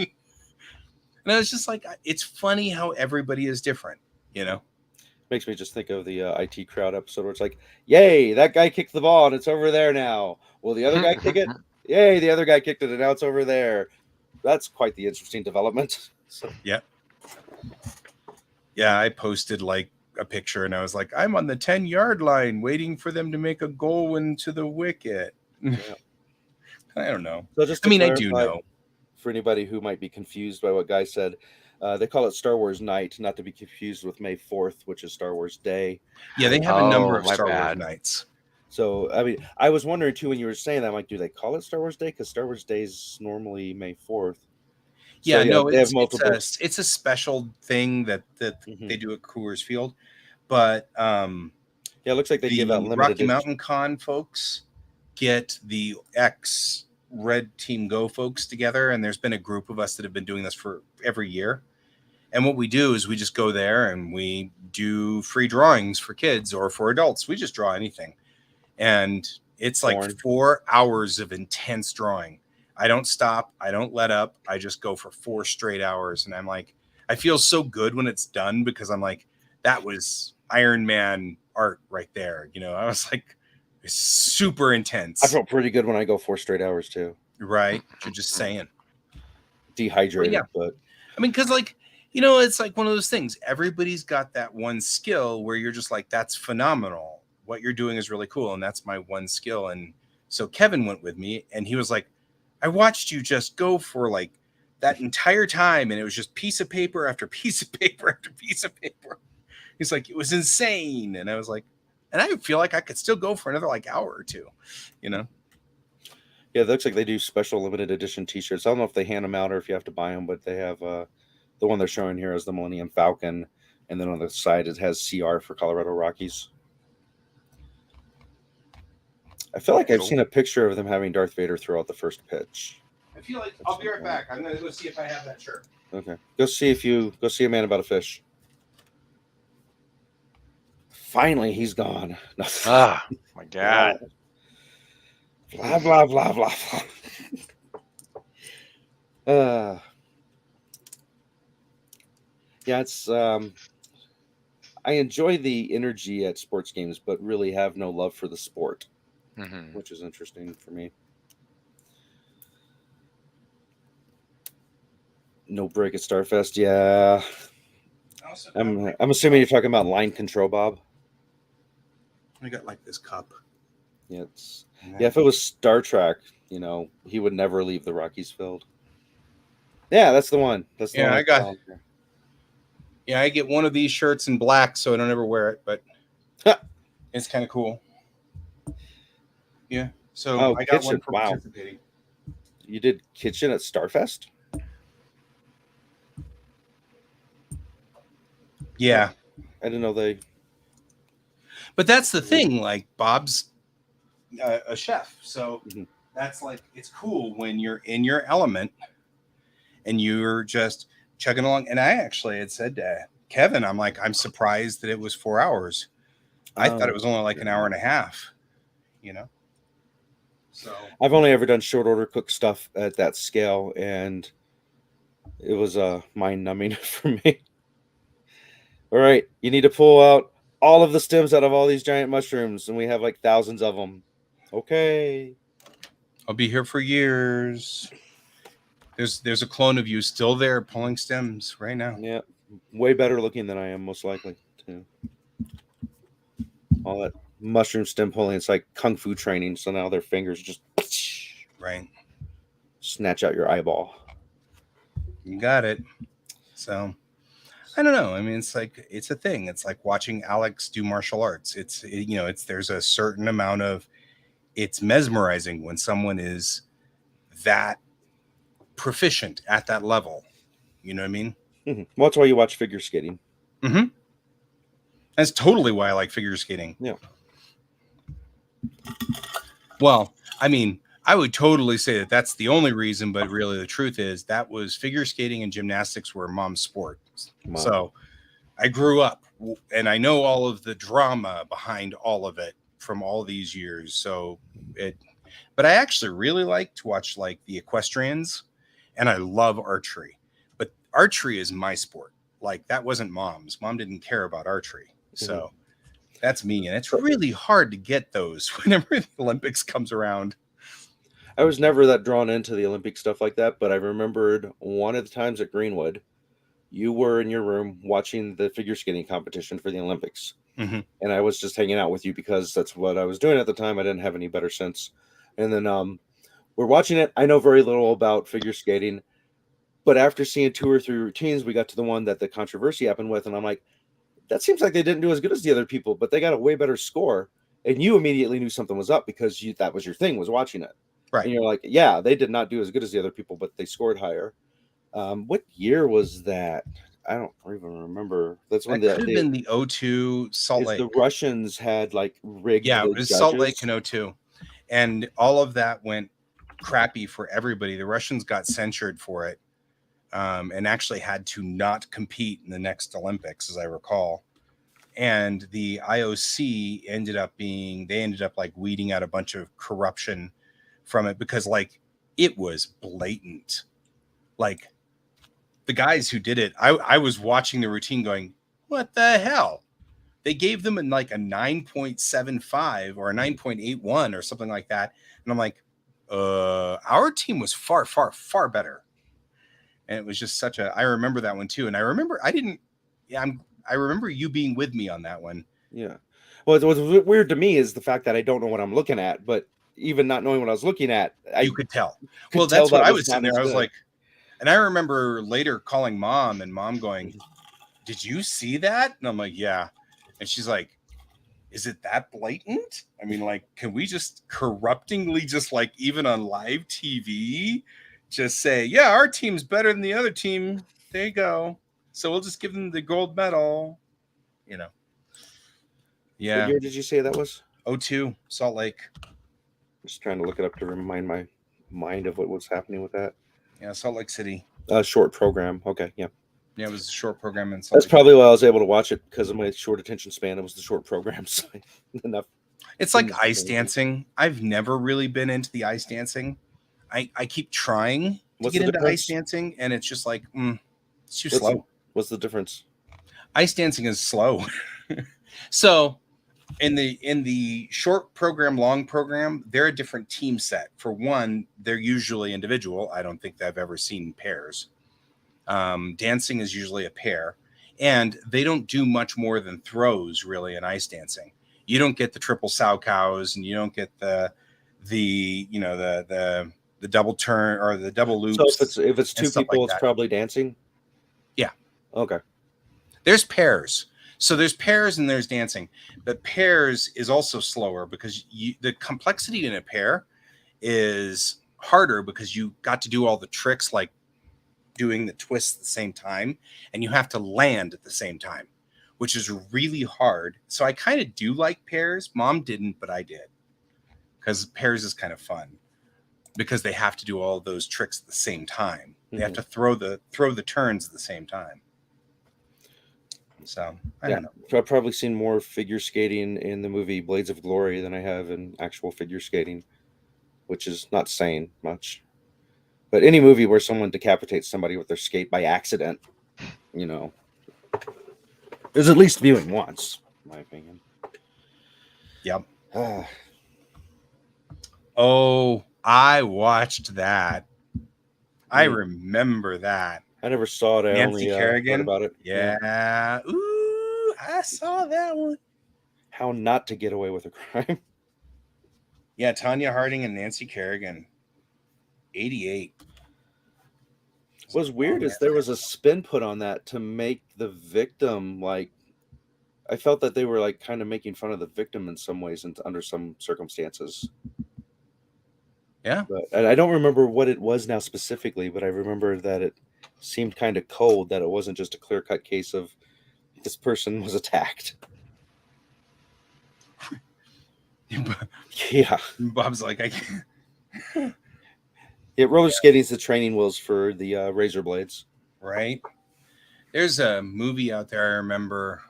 And I was just like, it's funny how everybody is different, Makes me just think of the IT Crowd episode where it's like, yay, that guy kicked the ball and it's over there now. Will the other guy kick it? Yay, the other guy kicked it and now it's over there. That's quite the interesting development. So. Yeah. Yeah, I posted a picture and I was like, I'm on the 10-yard line waiting for them to make a goal into the wicket. Yeah. I don't know. So just I do know. For anybody who might be confused by what Guy said, they call it Star Wars Night, not to be confused with May 4th, which is Star Wars Day. Yeah, they have a number of Star Wars nights. So, I was wondering, too, when you were saying that, I'm like, do they call it Star Wars Day? Because Star Wars Day is normally May 4th. Yeah, so, they have multiple. It's a special thing that they do at Coors Field. But it looks like they give out limited Rocky Mountain Con folks get the Red Team Go folks together, and there's been a group of us that have been doing this for every year. And what we do is we just go there and we do free drawings for kids or for adults. We just draw anything. And it's 4 hours of intense drawing. I don't stop. I don't let up. I just go for 4 straight hours. And I'm like, I feel so good when it's done because I'm like, that was Iron Man art right there. You know, I was like, it's super intense. I felt pretty good when I go 4 straight hours too. Right? You're just saying. Dehydrated, but I mean, because like, you know, it's like one of those things. Everybody's got that one skill where you're just like, that's phenomenal. What you're doing is really cool, and that's my one skill. And so Kevin went with me, and he was like, I watched you just go for like that entire time, and it was just piece of paper after piece of paper after piece of paper. He's like, it was insane. And I was like, and I feel like I could still go for another like hour or two, you know? yeah, it looks like they do special limited edition T-shirts. I don't know if they hand them out or if you have to buy them, but they have the one they're showing here is the Millennium Falcon, and then on the side it has CR for Colorado Rockies. I feel like I've seen a picture of them having Darth Vader throw out the first pitch. I feel like I'll be right back. I'm gonna go see if I have that shirt. Okay, go see a man about a fish. Finally, he's gone. Ah, my God. Blah blah blah blah blah. Yeah, it's I enjoy the energy at sports games, but really have no love for the sport, which is interesting for me. No break at Starfest, yeah. I'm assuming you're talking about line control, Bob. I got like this cup. Yeah, if it was Star Trek, you know, he would never leave the Rockies field. Yeah, that's the one. That's the one I got. Yeah, I get one of these shirts in black, so I don't ever wear it, but it's kind of cool. Yeah, so I got Kitchen. one for participating. You did Kitchen at Starfest? Yeah, I didn't know they. But that's the thing. Like Bob's a chef, so that's like it's cool when you're in your element and you're just chugging along. And I actually had said to Kevin, I'm like, I'm surprised that it was 4 hours. I thought it was only like an hour and a half, you know? So I've only ever done short order cook stuff at that scale, and it was mind numbing for me. All right, you need to pull out all of the stems out of all these giant mushrooms, and we have like thousands of them. Okay. I'll be here for years. There's a clone of you still there pulling stems right now. Yeah, way better looking than I am, most likely, too. All that mushroom stem pulling, it's like kung fu training, so now their fingers just snatch out your eyeball. You got it. So I don't know. I mean, it's like it's a thing. It's like watching Alex do martial arts. There's a certain amount of it's mesmerizing when someone is that proficient at that level. You know what I mean? Mm-hmm. Well, that's why you watch figure skating. Mm-hmm. That's totally why I like figure skating. Yeah. Well, I mean, I would totally say that that's the only reason, but really the truth is that was figure skating and gymnastics were mom's sport. Wow. So I grew up and I know all of the drama behind all of it from all these years. But I actually really like to watch like the equestrians, and I love archery. But archery is my sport. Like that wasn't mom's. Mom didn't care about archery. So that's me. And it's really hard to get those whenever the Olympics comes around. I was never that drawn into the Olympic stuff like that, but I remembered one of the times at Greenwood, you were in your room watching the figure skating competition for the Olympics. Mm-hmm. And I was just hanging out with you because that's what I was doing at the time. I didn't have any better sense. And then we're watching it. I know very little about figure skating, but after seeing 2 or 3 routines, we got to the one that the controversy happened with. And I'm like, that seems like they didn't do as good as the other people, but they got a way better score. And you immediately knew something was up because that was your thing, was watching it. Right. And you're like, yeah, they did not do as good as the other people, but they scored higher. What year was that? I don't even remember. That's when that could have been the O2 Salt Lake. The Russians had like rigged. Yeah, it was judges. Salt Lake in O2. And all of that went crappy for everybody. The Russians got censured for it and actually had to not compete in the next Olympics, as I recall. And the IOC ended up like weeding out a bunch of corruption from it because like it was blatant. Like the guys who did it, I was watching the routine going, what the hell? They gave them like a 9.75 or a 9.81 or something like that. And I'm like, our team was far, far, far better. And it was just such a, I remember that one too. And I remember I remember you being with me on that one. Yeah. Well, what's weird to me is the fact that I don't know what I'm looking at, but even not knowing what I was looking at, you could tell. Well, that's what I was sitting there. I was like, and I remember later calling Mom and Mom going, did you see that? And I'm like, yeah. And she's like, is it that blatant? I mean, like, can we just corruptingly just like even on live TV just say, yeah, our team's better than the other team. There you go. So we'll just give them the gold medal, you know. Yeah. What year did you say that was? 02, Salt Lake. Just trying to look it up to remind my mind of what was happening with that. Yeah, Salt Lake City. Short program. Okay, yeah. Yeah, it was a short program in Salt That's Lake. probably why I was able to watch it, because of my short attention span. It was the short programs. Enough. It's like ice dancing. I've never really been into the ice dancing. I keep trying to get into ice dancing, and it's just like, it's too slow. What's the difference? Ice dancing is slow. So in the short program, long program, they're a different team set. For one, they're usually individual. I don't think I've ever seen pairs. Dancing is usually a pair, and they don't do much more than throws really in ice dancing. You don't get the triple sow cows, and you don't get the double turn or the double loops. So if it's two people, it's probably dancing. Yeah. Okay. There's pairs. So there's pairs and there's dancing. But pairs is also slower because the complexity in a pair is harder because you got to do all the tricks like doing the twists at the same time, and you have to land at the same time, which is really hard. So I kind of do like pairs. Mom didn't, but I did, because pairs is kind of fun because they have to do all those tricks at the same time. They have to throw the turns at the same time. So I don't know. I've probably seen more figure skating in the movie Blades of Glory than I have in actual figure skating, which is not saying much. But any movie where someone decapitates somebody with their skate by accident, is at least viewing once, in my opinion. Yep. Oh, I watched that. I remember that. I never saw it. I Nancy Kerrigan heard about it. Yeah. Ooh, I saw that one. How not to get away with a crime. Yeah, Tanya Harding and Nancy Kerrigan. 88. What's weird is there was a spin put on that to make the victim like. I felt that they were like kind of making fun of the victim in some ways and under some circumstances. Yeah. And I don't remember what it was now specifically, but I remember that it seemed kind of cold, that it wasn't just a clear-cut case of this person was attacked. Yeah. Bob's like, I can't. Yeah, roller skating is the training wheels for the razor blades. Right. There's a movie out there I remember,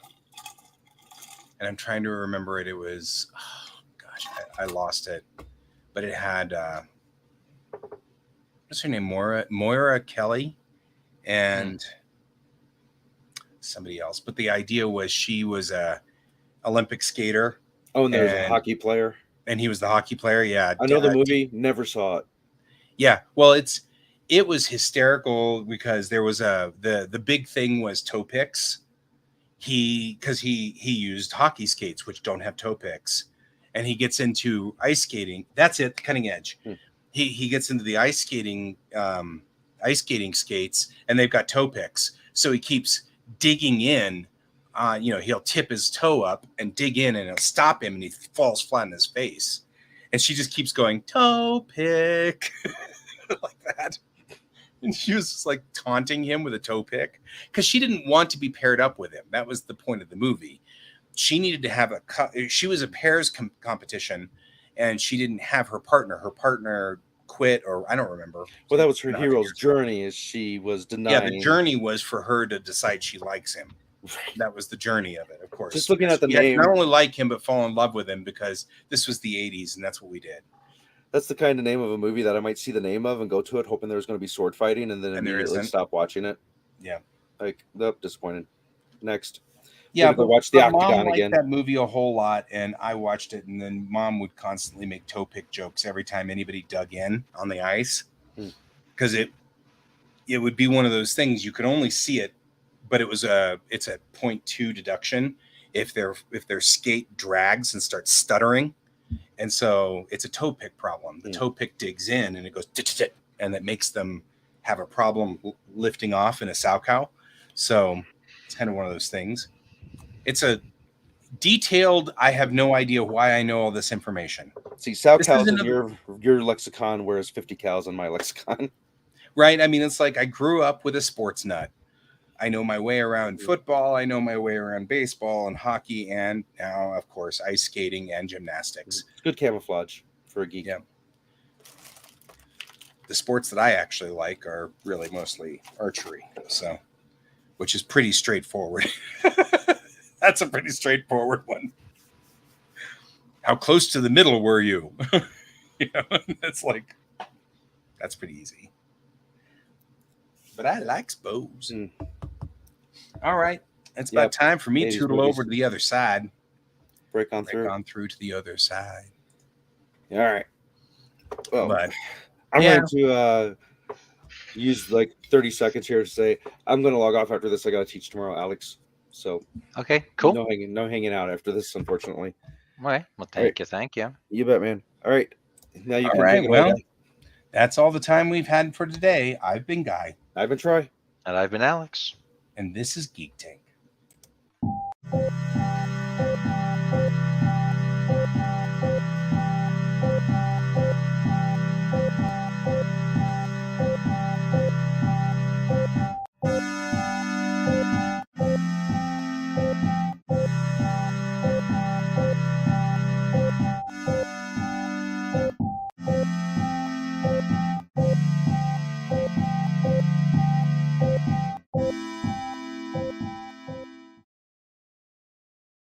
and I'm trying to remember it. It was, oh gosh, I lost it. But it had, what's her name? Moira Kelly and somebody else. But the idea was she was a Olympic skater. Oh, and there's a hockey player. And he was the hockey player. Yeah. I know the movie, never saw it. Yeah. Well, it was hysterical because there was the big thing was toe picks. Because he used hockey skates, which don't have toe picks. And he gets into ice skating. That's it, cutting edge. He gets into the ice skating skates, and they've got toe picks. So he keeps digging in. He'll tip his toe up and dig in, and it'll stop him, and he falls flat on his face. And she just keeps going, toe pick, like that. And she was just like taunting him with a toe pick because she didn't want to be paired up with him. That was the point of the movie. She needed to have she was a pairs competition, and she didn't have her partner. Her partner quit, or I don't remember. Well, that was her hero's journey, as she was denying. Yeah, the journey was for her to decide she likes him. That was the journey of it, of course. Just looking at the name. Not only like him, but fall in love with him because this was the 80s, and that's what we did. That's the kind of name of a movie that I might see the name of and go to it hoping there was going to be sword fighting, and then immediately stop watching it. Yeah. Like, nope, disappointed. Next. Yeah, to watch the but Mom Octagon liked again. that movie a whole lot, and I watched it, and then Mom would constantly make toe pick jokes every time anybody dug in on the ice, because it would be one of those things you could only see it, but it's a 0.2 deduction if their skate drags and starts stuttering, and so it's a toe pick problem. The toe pick digs in and it goes and that makes them have a problem lifting off in a sow cow. So it's kind of one of those things. It's a detailed. I have no idea why I know all this information. See, sow cows in your lexicon, whereas 50 cows in my lexicon. Right. I mean, it's like I grew up with a sports nut. I know my way around football. I know my way around baseball and hockey, and now, of course, ice skating and gymnastics. It's good camouflage for a geek. Yeah. The sports that I actually like are really mostly archery, so, which is pretty straightforward. That's a pretty straightforward one. How close to the middle were you? It's like, that's pretty easy. But I like bows. All right. It's about time for me to tootle over to the other side. Break on through to the other side. All right. Well, but I'm going to use like 30 seconds here to say I'm going to log off after this. I got to teach tomorrow, Alex. So okay, cool. No hanging out after this, unfortunately. All right. Well, thank you. You bet, man. All right. Now you can take it away. That's all the time we've had for today. I've been Guy. I've been Troy. And I've been Alex. And this is Geek Tank.